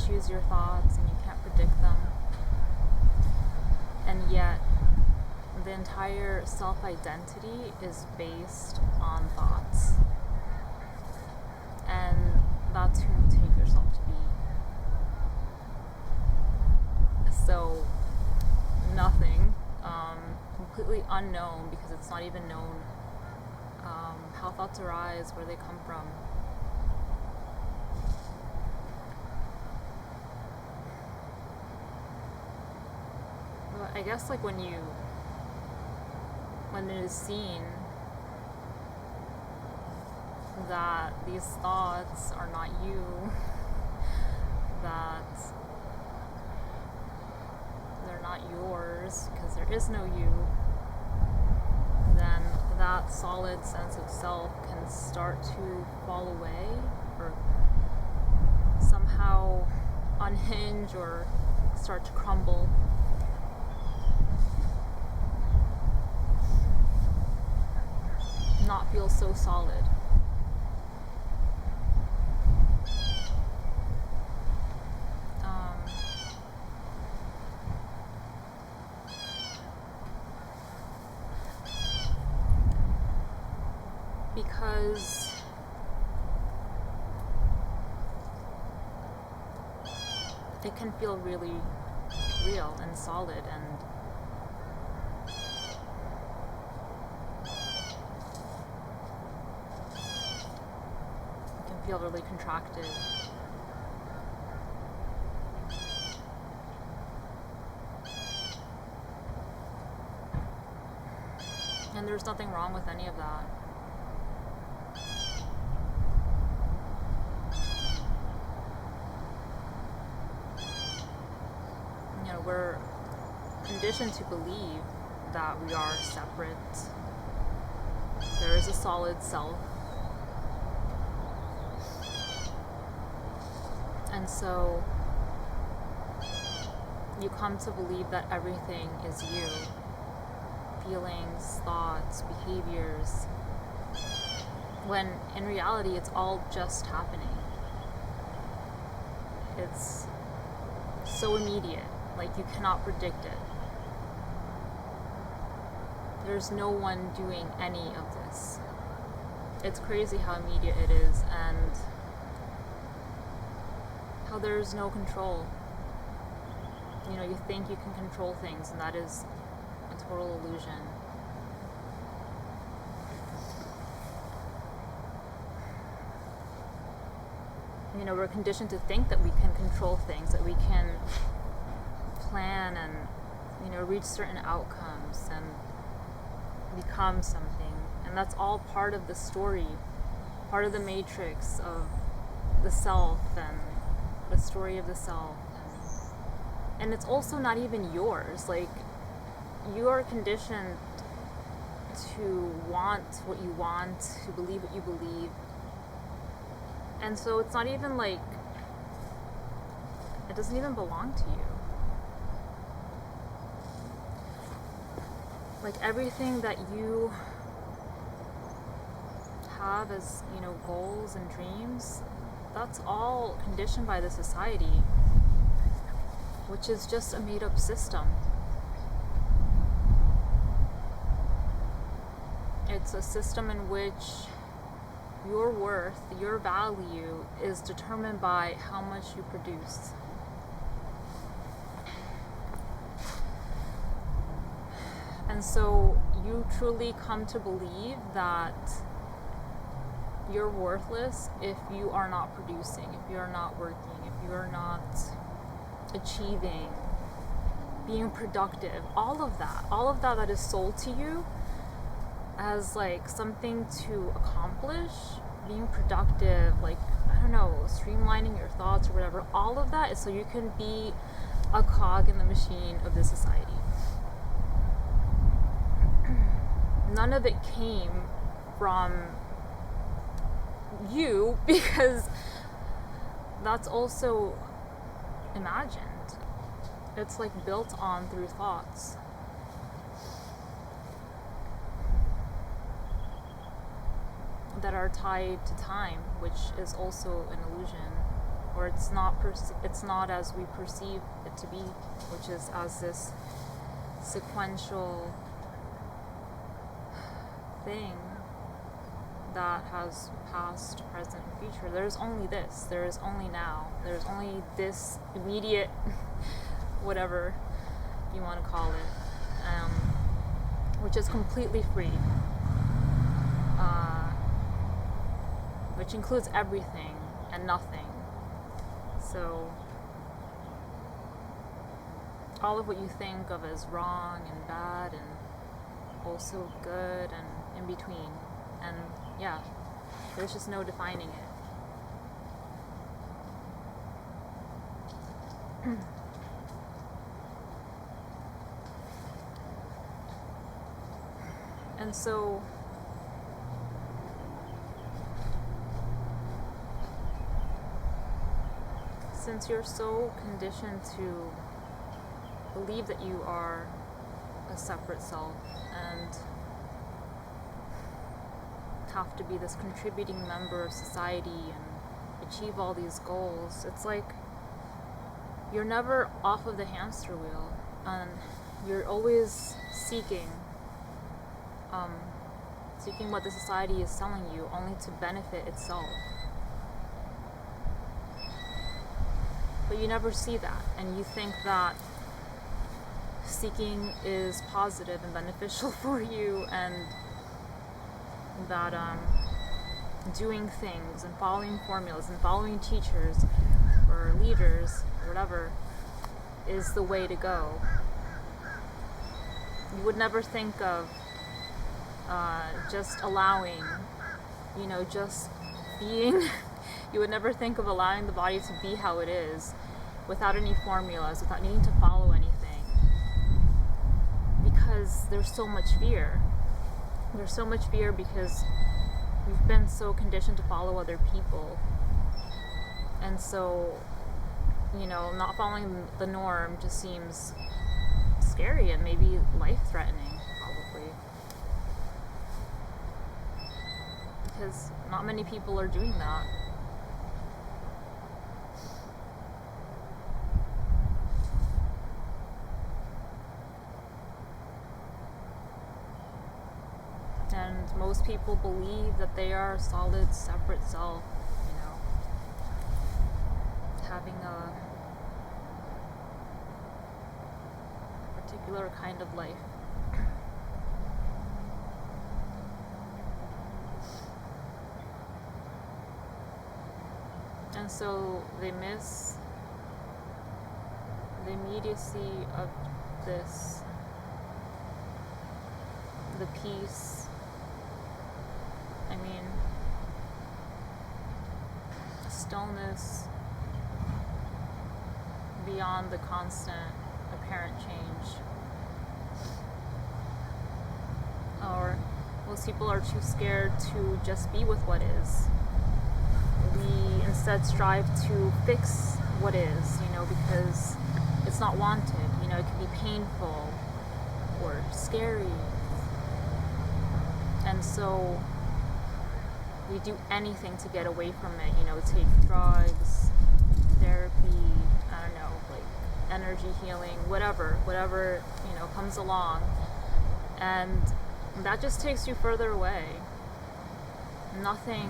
choose your thoughts and you can't predict them. And yet, the entire self-identity is based on thoughts. And that's who you take yourself to be. So, nothing, completely unknown, because it's not even known how thoughts arise, where they come from. But I guess like when it is seen that these thoughts are not you, that they're not yours, because there is no you, then that solid sense of self can start to fall away, or somehow unhinge, or start to crumble. Not feel so solid. Because it can feel really real and solid, and it can feel really contracted. And there's nothing wrong with any of that. We're conditioned to believe that we are separate. There is a solid self. And so you come to believe that everything is you. Feelings, thoughts, behaviors. When in reality it's all just happening. It's so immediate. Like, you cannot predict it. There's no one doing any of this. It's crazy how immediate it is, and how there's no control. You think you can control things, and that is a total illusion. We're conditioned to think that we can control things, that we can plan and reach certain outcomes and become something, and that's all part of the story, part of the matrix of the self and the story of the self, and it's also not even yours. Like, you are conditioned to want what you want, to believe what you believe, and so it's not even like, it doesn't even belong to you. Like, everything that you have as, goals and dreams, that's all conditioned by the society, which is just a made-up system. It's a system in which your worth, your value, is determined by how much you produce. And so you truly come to believe that you're worthless if you are not producing, if you're not working, if you're not achieving, being productive, all of that is sold to you as like something to accomplish, being productive, like, I don't know, streamlining your thoughts or whatever. All of that is so you can be a cog in the machine of this society. None of it came from you, because that's also imagined. It's like built on through thoughts. That are tied to time, which is also an illusion, or it's not as we perceive it to be, which is as this sequential thing that has past, present, and future. There's only this. There is only now. There's only this immediate, whatever you want to call it, which is completely free, which includes everything and nothing. So all of what you think of as wrong and bad and also good and in between, and yeah, there's just no defining it. And so since you're so conditioned to believe that you are a separate self and have to be this contributing member of society and achieve all these goals, it's like you're never off of the hamster wheel, and you're always seeking what the society is telling you, only to benefit itself. But you never see that, and you think that seeking is positive and beneficial for you, and that doing things and following formulas and following teachers or leaders or whatever is the way to go. You would never think of just allowing, just being. You would never think of allowing the body to be how it is without any formulas, without needing to follow anything, because there's so much fear. There's so much fear because we've been so conditioned to follow other people, and so not following the norm just seems scary and maybe life-threatening, probably, because not many people are doing that. And most people believe that they are a solid, separate self, having a particular kind of life. And so they miss the immediacy of this, the peace. Stillness beyond the constant apparent change. Or most people are too scared to just be with what is. We instead strive to fix what is, because it's not wanted. It can be painful or scary. And so we do anything to get away from it, take drugs, therapy, energy healing, whatever, comes along. And that just takes you further away. Nothing,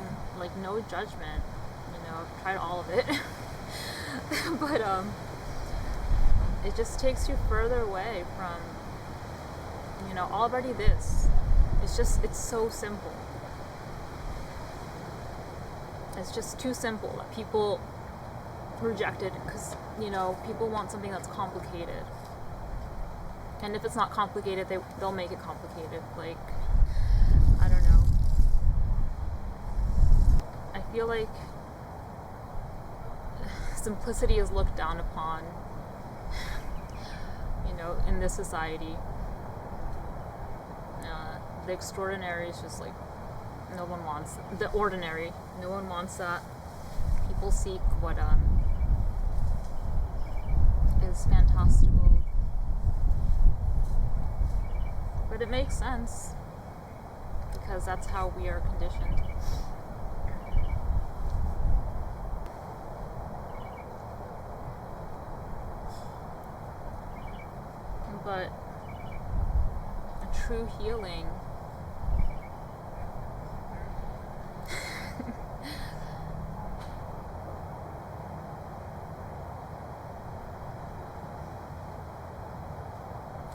no judgment, I've tried all of it. But it just takes you further away from, already this. It's so simple. It's just too simple that people reject it because, people want something that's complicated. And if it's not complicated, they'll make it complicated. I don't know. I feel like simplicity is looked down upon, in this society. The extraordinary is just no one wants the ordinary. No one wants that. People seek what is fantastical. But it makes sense because that's how we are conditioned. But a true healing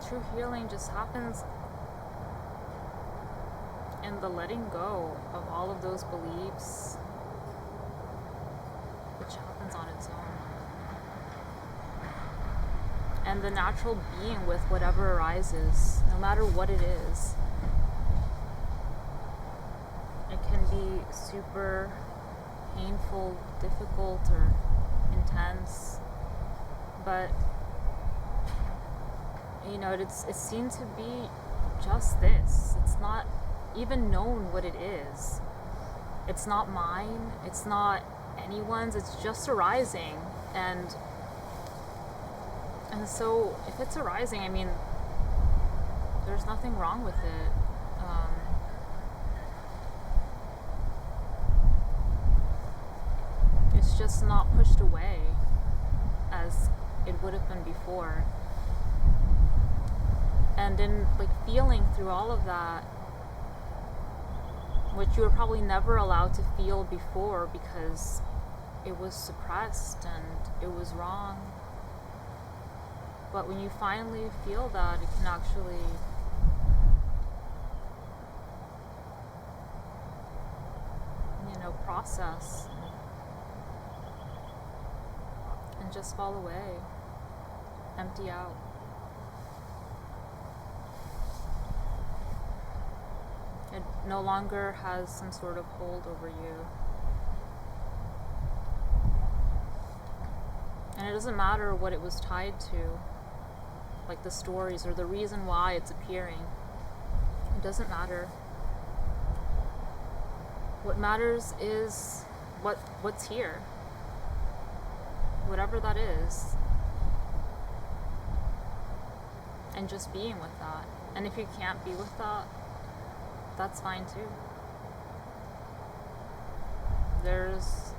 true healing just happens in the letting go of all of those beliefs, which happens on its own. And the natural being with whatever arises, no matter what it is. It can be super painful, difficult, or intense, but it's seen to be just this. It's not even known what it is. It's not mine, it's not anyone's, it's just arising. And so if it's arising, I mean, there's nothing wrong with it. It's just not pushed away as it would have been before. And in feeling through all of that, which you were probably never allowed to feel before because it was suppressed and it was wrong. But when you finally feel that, it can actually process and just fall away, empty out. It no longer has some sort of hold over you. And it doesn't matter what it was tied to, like the stories or the reason why it's appearing. It doesn't matter. What matters is what's here. Whatever that is. And just being with that. And if you can't be with that, that's fine too. There's,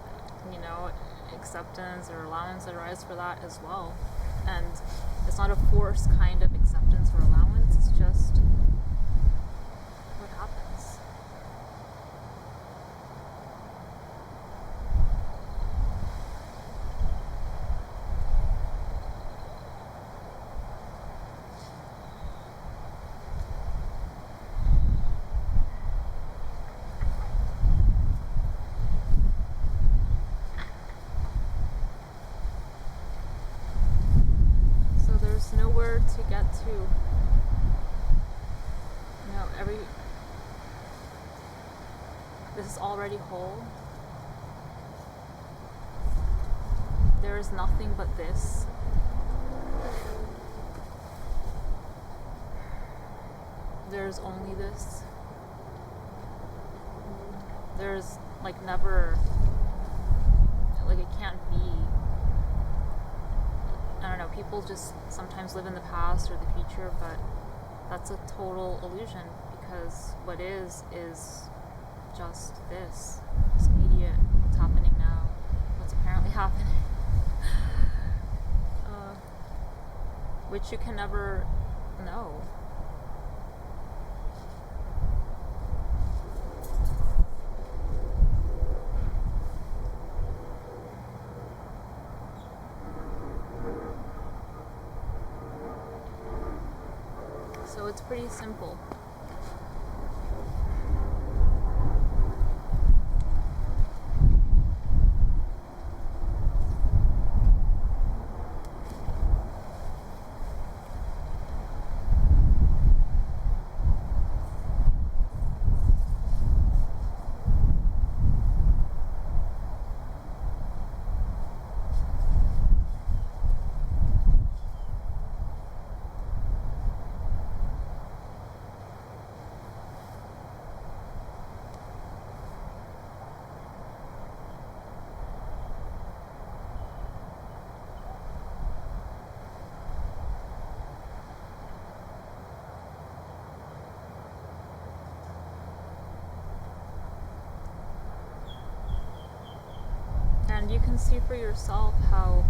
acceptance or allowance that arises for that as well. And it's not a forced kind of acceptance or allowance, it's just what happens. Nowhere to get to. This is already whole. There is nothing but this. There's only this. There's never, it can't be. I don't know, people just sometimes live in the past or the future, but that's a total illusion, because what is just this. It's immediate, what's happening now, what's apparently happening. Which you can never know. So it's pretty simple. And you can see for yourself how,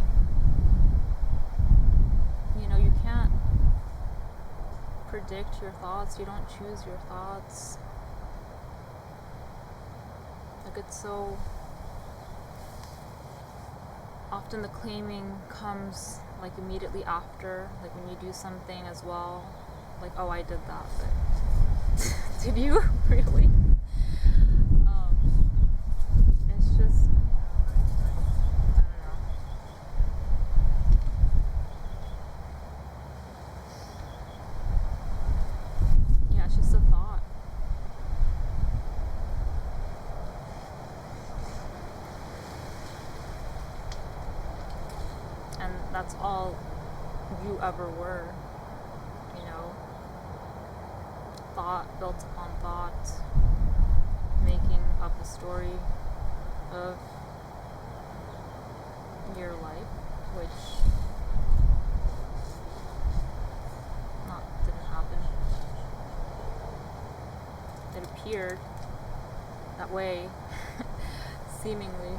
you can't predict your thoughts. You don't choose your thoughts. Like, it's so often the claiming comes like immediately after, like when you do something as well, like, oh, I did that, but did you really? It's just, I don't know. Yeah, it's just a thought. And that's all you ever were, you know? Thought built upon thought, making up a story of your life, which didn't happen. It appeared that way, seemingly.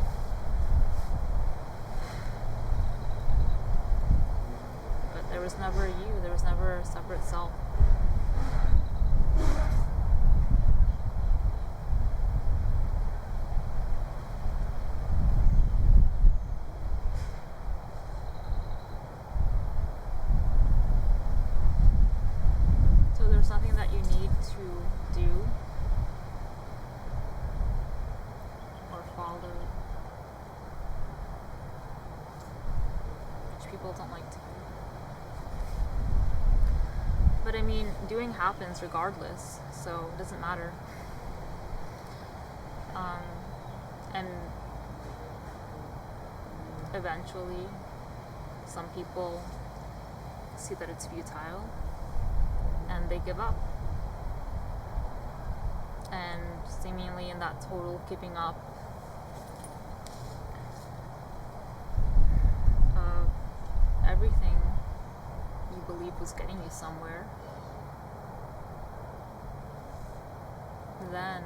But there was never a you, there was never a separate self. So there's nothing that you need to do or follow, which people don't like to do. But I mean, doing happens regardless, so it doesn't matter. And eventually, some people see that it's futile and they give up. And seemingly in that total giving up of everything you believe was getting you somewhere, then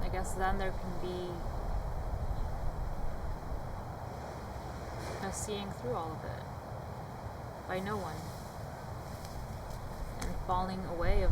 I guess then there can be a seeing through all of it by no one and falling away of